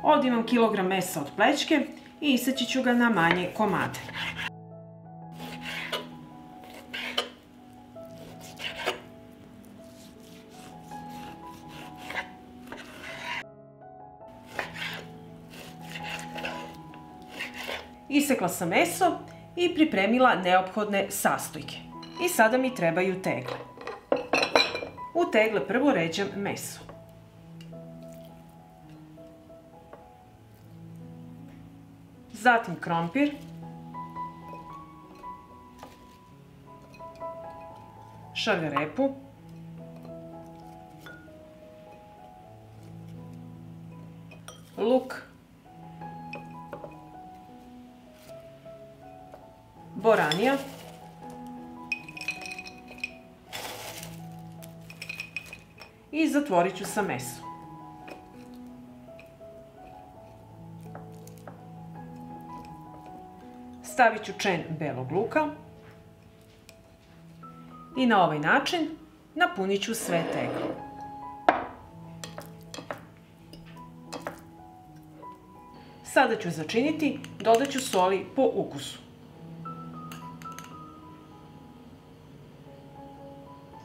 Ovdje imam kilogram mesa od plećke i iseći ću ga na manje komade. Isekla sam meso i pripremila neophodne sastojke. I sada mi trebaju tegle. U tegle prvo ređam meso. Zatim krompir, šargarepu, luk, boranija, i zatvorit ću sa mesom. Stavit ću čen belog luka i na ovaj način napunit ću sve tegle. Sada ću začiniti, dodat ću soli po ukusu.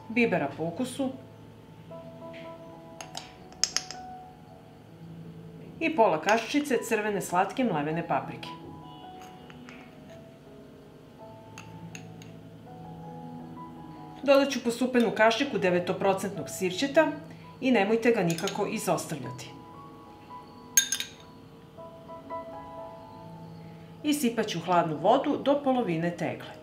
Bibera po ukusu i pola kašičice crvene slatke mlevene paprike. Dodat ću posupenu kašiku 9% sirćeta i nemojte ga nikako izostavljati. I sipat ću hladnu vodu do polovine tegle.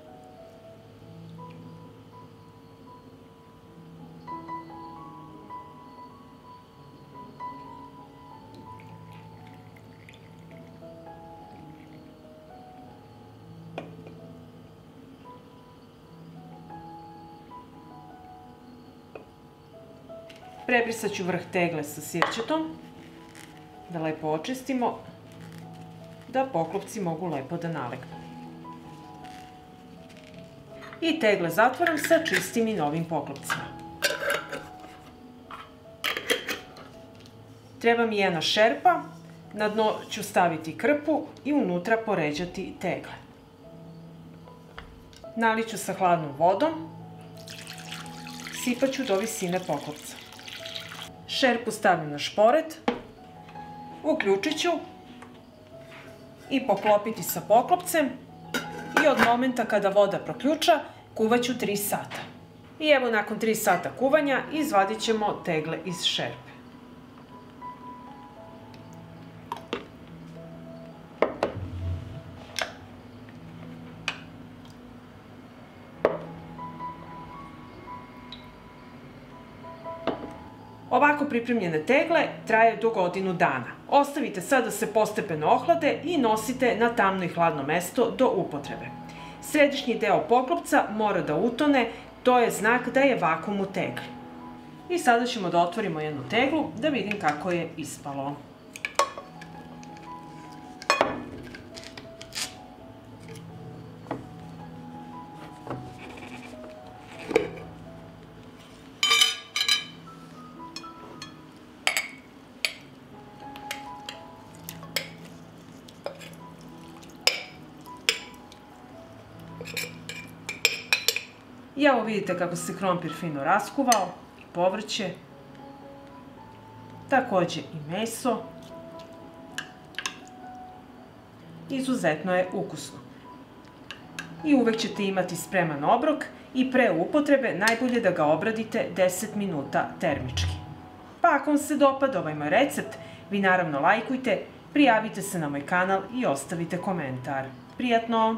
Prebrisat ću vrh tegle sa sirćetom, da lepo očistimo, da poklopci mogu lepo da nalegnu. I tegle zatvaram sa čistim i novim poklopcima. Treba mi jedna šerpa, na dno ću staviti krpu i unutra poređati tegle. Naliću sa hladnom vodom, sipat ću do visine poklopca. Šerpu stavljam na šporet, uključit ću i poklopiti sa poklopcem i od momenta kada voda proključa kuvat ću 3 sata. I evo nakon 3 sata kuvanja izvadit ćemo tegle iz šerpe. Ovako pripremljene tegle traje do godinu dana. Ostavite sad da se postepeno ohlade i nosite na tamno i hladno mesto do upotrebe. Središnji deo poklopca mora da utone, to je znak da je vakuum u tegli. I sada ćemo da otvorimo jednu teglu da vidim kako je ispalo. I evo vidite kako se krompir fino raskuvao, i povrće, takođe i meso. Izuzetno je ukusno. I uvek ćete imati spreman obrok i pre upotrebe najbolje da ga obradite 10 minuta termički. Pa ako vam se dopada ovaj moj recept, vi naravno lajkujte, prijavite se na moj kanal i ostavite komentar. Prijatno!